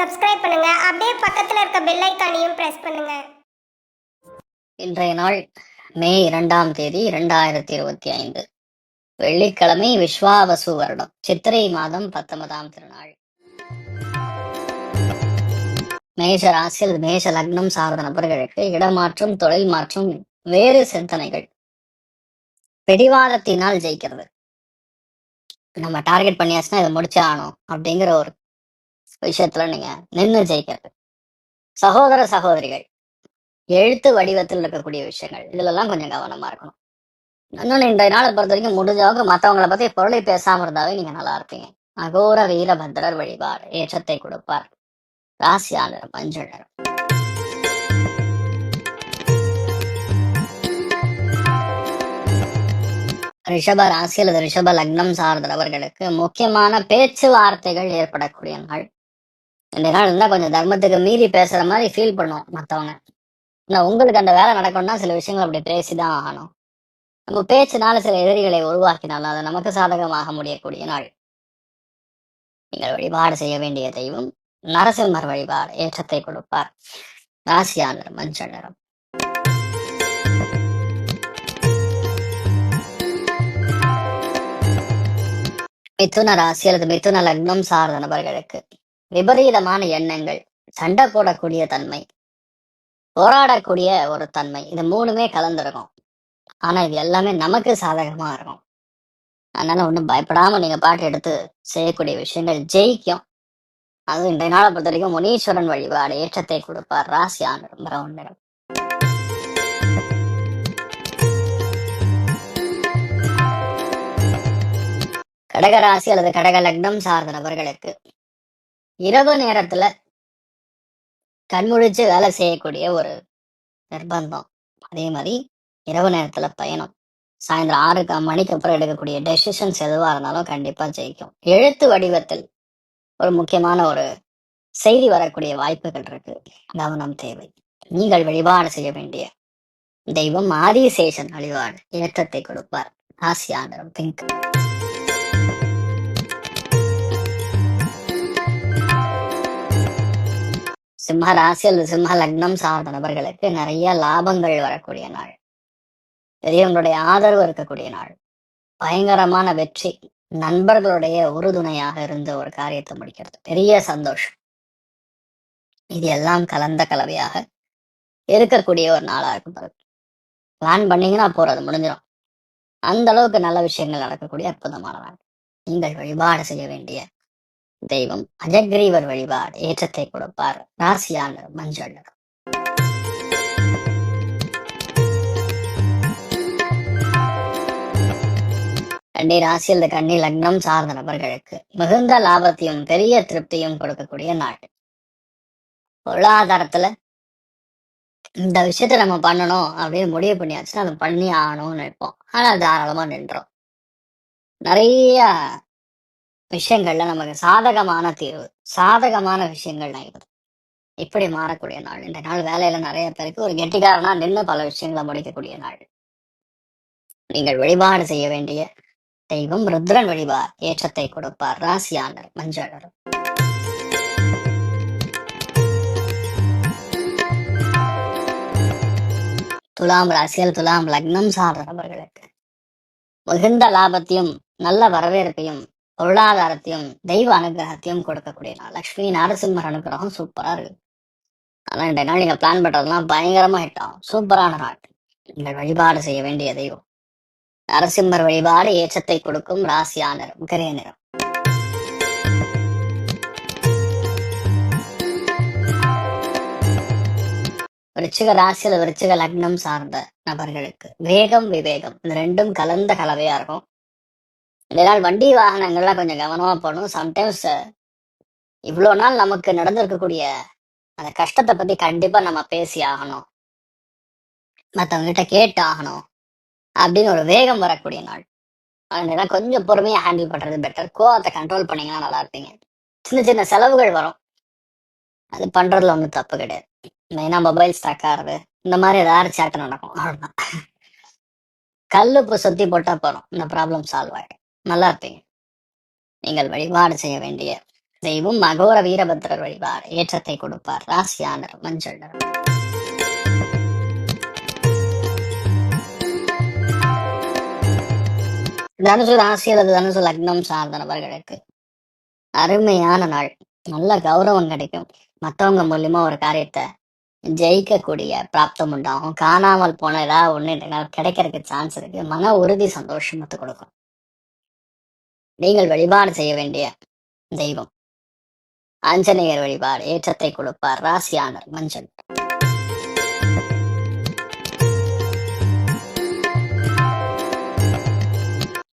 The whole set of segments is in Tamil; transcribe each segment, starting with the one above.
சப்ஸ்கிரைப் பண்ணுங்க. அப்படியே பக்கத்துல இருக்க பெல் ஐகானையும் பிரஸ் பண்ணுங்க. இன்றைய நாள் மே 2ஆம் தேதி 2025 வெள்ளிக்கிழமை, விஸ்வாவசு வருடம் சித்திரை மாதம் 19ஆம் திருநாள். மேஷ ராசியில் மேஷ லக்னம் சார்ந்த நபர்களுக்கு இடமாற்றம், தொழில் மாற்றம், வேறு சிந்தனைகள், பிடிவாதத்தினால் ஜெயிக்கிறது. நம்ம டார்கெட் பண்ணியாச்சுன்னா இதை முடிச்சே ஆகணும் அப்படிங்கிற ஒரு விஷயத்துல நீங்க நின்று ஜெயிக்கிறது. சகோதர சகோதரிகள், எழுத்து வடிவத்தில் இருக்கக்கூடிய விஷயங்கள், இதுல எல்லாம் கொஞ்சம் கவனமா இருக்கணும். இன்னொன்னு, இன்றைய நாளை பொறுத்த வரைக்கும் முடிஞ்சவங்க மற்றவங்களை பத்தி பொருளை பேசாம இருந்தாவே நீங்க நல்லா இருப்பீங்க. அகோர வீரபத்திரர் வழிபாடு ஏற்றத்தை கொடுப்பார். ராசியாளர் மஞ்சள் நிறம். ரிஷப ராசி அல்லது ரிஷப லக்னம் சார்ந்தவர்களுக்கு முக்கியமான பேச்சுவார்த்தைகள் ஏற்படக்கூடிய நாள். இந்த நாள் இருந்தா கொஞ்சம் தர்மத்துக்கு மீறி பேசுற மாதிரி ஃபீல் பண்ணுவோம் மற்றவங்க. உங்களுக்கு அந்த வேலை நடக்கணும்னா சில விஷயங்கள் அப்படி பேசிதான் ஆகணும். நம்ம பேச்சினால சில எதிரிகளை உருவாக்கினாலும் அது நமக்கு சாதகமாக முடியக்கூடிய நாள். நீங்கள் வழிபாடு செய்ய வேண்டிய தெய்வம் நரசிம்மர் வழிபாடு ஏற்றத்தை கொடுப்பார். ராசியாளர் மஞ்சள் நிறம். மிதுன ராசி அல்லது மிதுன லக்னம் சார்ந்த நபர்களுக்கு விபரீதமான எண்ணங்கள், சண்டை போடக்கூடிய தன்மை, போராடக்கூடிய ஒரு தன்மை, இது மூணுமே கலந்துருக்கும். ஆனா இது எல்லாமே நமக்கு சாதகமா இருக்கும். அதனால ஒன்றும் பயப்படாம நீங்க பாட்டு எடுத்து செய்யக்கூடிய விஷயங்கள் ஜெயிக்கும். அது இன்றைய நாளை பொறுத்த வரைக்கும் முனீஸ்வரன் வழிபாடு ஏற்றத்தை கொடுப்பார். ராசியாளர் பிரவுன் நிறம். கடகராசி அல்லது கடக லக்னம் சார்ந்த நபர்களுக்கு இரவு நேரத்துல கண்முழிச்சு வேலை செய்யக்கூடிய ஒரு நிர்பந்தம், அதே மாதிரி இரவு நேரத்துல பயணம், சாயந்தரம் 6 மணிக்கு அப்புறம் எடுக்கக்கூடிய டெசிஷன்ஸ் எதுவா இருந்தாலும் கண்டிப்பா ஜெயிக்கும். எழுத்து வடிவத்தில் ஒரு முக்கியமான ஒரு செய்தி வரக்கூடிய வாய்ப்புகள் இருக்கு. கவனம் தேவை. நீங்கள் வழிபாடு செய்ய வேண்டிய தெய்வம் ஆதிசேஷன் வழிபாடு ஏற்றத்தை கொடுப்பார். ராசியாளர் பிங்க். சிம்ம ராசி அல்லது சிம்ம லக்னம் சார்ந்த நபர்களுக்கு நிறைய லாபங்கள் வரக்கூடிய நாள். பெரியவங்களுடைய ஆதரவு இருக்கக்கூடிய நாள். பயங்கரமான வெற்றி, நண்பர்களுடைய உறுதுணையாக இருந்த ஒரு காரியத்தை முடிக்கிறது, பெரிய சந்தோஷம், இது எல்லாம் கலந்த கலவையாக இருக்கக்கூடிய ஒரு நாளா இருக்கும். பிளான் பண்ணீங்கன்னா போறது முடிஞ்சிடும். அந்த அளவுக்கு நல்ல விஷயங்கள் நடக்கக்கூடிய அற்புதமான நாள். நீங்கள் வழிபாடு செய்ய வேண்டிய தெய்வம் அஜகிரீவர் வழிபாடு ஏற்றத்தை கொடுப்பார். ராசியாளர் மஞ்சள் நிறம். கன்னி ராசி அல்லது கன்னி லக்னம் சார்ந்த நபர்களுக்கு மிகுந்த லாபத்தையும் பெரிய திருப்தியும் கொடுக்கக்கூடிய நாள். பொருளாதாரத்துல இந்த விஷயத்த நம்ம பண்ணணும் அப்படின்னு முடிவு பண்ணியாச்சுன்னா அதை பண்ணி ஆகணும்னு நினைப்போம். ஆனா தாராளமா நின்றோம். நிறைய விஷயங்கள்ல நமக்கு சாதகமான தீர்வு, சாதகமான விஷயங்கள் ஆயிடுது. இப்படி மாறக்கூடிய நாள். இந்த நாள் வேலையில நிறைய பேருக்கு ஒரு கெட்டிக்காரனா நின்று பல விஷயங்களை முடிக்கக்கூடிய நாள். நீங்கள் வழிபாடு செய்ய வேண்டிய தெய்வம் ருத்ரன் வழிபாடு ஏற்றத்தை கொடுப்பார். ராசியாளர் மஞ்சள் நிறம். துலாம் ராசியில் துலாம் லக்னம் சார்ந்த நபர்களுக்கு மிகுந்த லாபத்தையும் நல்ல வரவேற்பையும் பொருளாதாரத்தையும் தெய்வ அனுகிரகத்தையும் கொடுக்கக்கூடிய நாள். லட்சுமி நரசிம்மர் அனுகிரகம் சூப்பரா இருக்கு. ஆனா இந்த நாள் நீங்க பிளான் பண்றதெல்லாம் பயங்கரமா ஹிட் ஆகும். சூப்பரான நாள். நீங்கள் வழிபாடு செய்ய வேண்டிய தெய்வம் நரசிம்மர் வழிபாடு ஏற்றத்தை கொடுக்கும். ராசியாளர் கிரே நிறம். விருச்சிக ராசியில் விருச்சிக லக்னம் சார்ந்த நபர்களுக்கு வேகம் விவேகம் இந்த ரெண்டும் கலந்த கலவையா இருக்கும். இந்த நாள் வண்டி வாகனங்கள்லாம் கொஞ்சம் கவனமா போகணும். சம்டைம்ஸ் இவ்வளோ நாள் நமக்கு நடந்திருக்கக்கூடிய அந்த கஷ்டத்தை பத்தி கண்டிப்பா நம்ம பேசி ஆகணும், மற்றவங்க கிட்ட கேட்டு ஆகணும் அப்படின்னு ஒரு வேகம் வரக்கூடிய நாள். அதனால கொஞ்சம் பொறுமையா ஹேண்டில் பண்றது பெட்டர். கோவத்தை கண்ட்ரோல் பண்ணீங்கன்னா நல்லா இருப்பீங்க. சின்ன சின்ன செலவுகள் வரும், அது பண்றதுல ஒன்றும் தப்பு கிடையாது. மெயினா மொபைல் ஸ்டாக் ஆகுறது இந்த மாதிரி ஏதாவது சேட்டை நடக்கும், அவ்வளவுதான். கல்லுப்பு சுத்தி போட்டா போறோம், இந்த ப்ராப்ளம் சால்வ் ஆயிடும். நல்லா இருப்பீங்க. நீங்கள் வழிபாடு செய்ய வேண்டிய தெய்வம் மகோர வீரபத்ரர் வழிபாடு ஏற்றத்தை கொடுப்பார். ராசியா நிறம் மஞ்சள் நிறம். தனுசு ராசி அல்லது தனுசு லக்னம் சார்ந்த நபர்களுக்கு அருமையான நாள். நல்ல கௌரவம் கிடைக்கும். மற்றவங்க மூலியமா ஒரு காரியத்தை ஜெயிக்கக்கூடிய பிராப்தம் உண்டாகும். காணாமல் போன ஏதாவது ஒண்ணு கிடைக்கிறதுக்கு சான்ஸ் இருக்கு. மன உறுதி சந்தோஷமத்தை கொடுக்கும். நீங்கள் வழிபாடு செய்ய வேண்டிய தெய்வம் ஆஞ்சநேயர் வழிபாடு ஏற்றத்தை கொடுப்பார். ராசியானர் மஞ்சள்.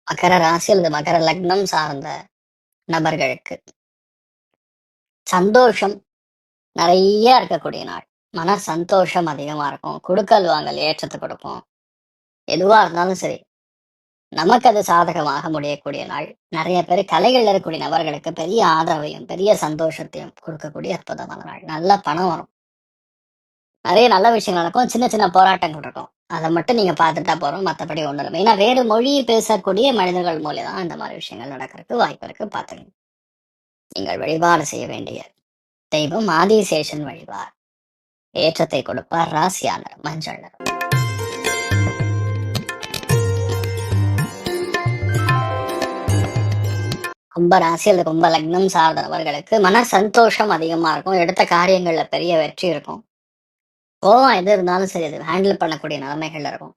மகர ராசி அல்லது மகர லக்னம் சார்ந்த நபர்களுக்கு சந்தோஷம் நிறைய இருக்கக்கூடிய நாள். மன சந்தோஷம் அதிகமா இருக்கும். கொடுக்கல் வாங்கல் ஏற்றத்தை கொடுக்கும். எதுவா இருந்தாலும் சரி, நமக்கு அது சாதகமாக முடியக்கூடிய நாள். நிறைய பேர் கலைகள்ல இருக்கக்கூடிய நபர்களுக்கு பெரிய ஆதரவையும் பெரிய சந்தோஷத்தையும் கொடுக்கக்கூடிய அற்புதமான நாள். நல்ல பணம் வரும். நிறைய நல்ல விஷயங்கள் நடக்கும். சின்ன சின்ன போராட்டங்கள் இருக்கும். அதை மட்டும் நீங்க பார்த்துட்டா போறோம். மற்றபடி ஒண்ணு இல்லை. ஏன்னா வேறு மொழி பேசக்கூடிய மனிதர்கள் மூலியம் தான் இந்த மாதிரி விஷயங்கள் நடக்கிறதுக்கு வாய்ப்பு இருக்கு. பார்த்துங்க. நீங்கள் வழிபாடு செய்ய வேண்டிய தெய்வம் ஆதிசேஷன் வழிபாடு ஏற்றத்தை கொடுப்பார். ராசியானர் மஞ்சள் நிறம். கும்ப ராசி அல்லது கும்ப லக்னம் சார்ந்த நபர்களுக்கு மன சந்தோஷம் அதிகமா இருக்கும். எடுத்த காரியங்கள்ல பெரிய வெற்றி இருக்கும். கோவம் எது இருந்தாலும் சரி, அது ஹேண்டில் பண்ணக்கூடிய நிலைமைகள் இருக்கும்.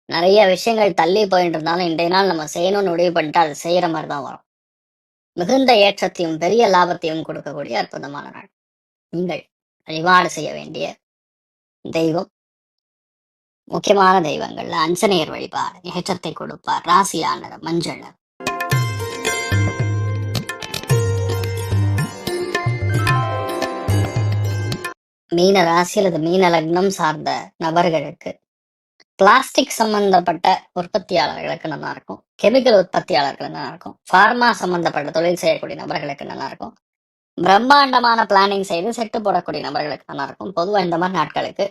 நிறைய விஷயங்கள் தள்ளி போயிட்டு இருந்தாலும் இன்றைய நாள் நம்ம செய்யணும்னு முடிவு பண்ணிட்டு அது செய்யற மாதிரி தான் வரும். மிகுந்த ஏற்றத்தையும் பெரிய லாபத்தையும் கொடுக்கக்கூடிய அற்புதமான நாள். நீங்கள் வழிபாடு செய்ய வேண்டிய தெய்வம் முக்கியமான தெய்வங்கள்ல ஆஞ்சநேயர் வழிபாடு ஏற்றத்தை கொடுப்பார். ராசியானர் மஞ்சள் நிறம். மீன ராசி அல்லது மீன லக்னம் சார்ந்த நபர்களுக்கு பிளாஸ்டிக் சம்பந்தப்பட்ட உற்பத்தியாளர்களுக்கு நல்லா இருக்கும். கெமிக்கல் உற்பத்தியாளர்களுக்கு நல்லா இருக்கும். ஃபார்மா சம்பந்தப்பட்ட தொழில் செய்யக்கூடிய நபர்களுக்கு நல்லா இருக்கும். பிரம்மாண்டமான பிளானிங் செய்து செட்டு போடக்கூடிய நபர்களுக்கு நல்லா இருக்கும். பொதுவாக இந்த மாதிரி நாட்களுக்கு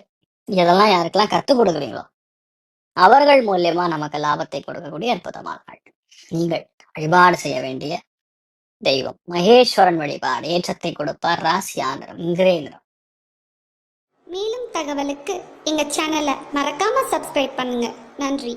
இதெல்லாம் யாருக்கெல்லாம் கற்றுக் கொடுக்குறீங்களோ அவர்கள் மூலியமா நமக்கு லாபத்தை கொடுக்கக்கூடிய அற்புதமான நாள். நீங்கள் வழிபாடு செய்ய வேண்டிய தெய்வம் மகேஸ்வரன் வழிபாடு ஏற்றத்தை கொடுப்பார். ராசியா நிறம் கிரே நிறம். மேலும் தகவலுக்கு எங்க சேனலை மறக்காம சப்ஸ்கிரைப் பண்ணுங்க. நன்றி.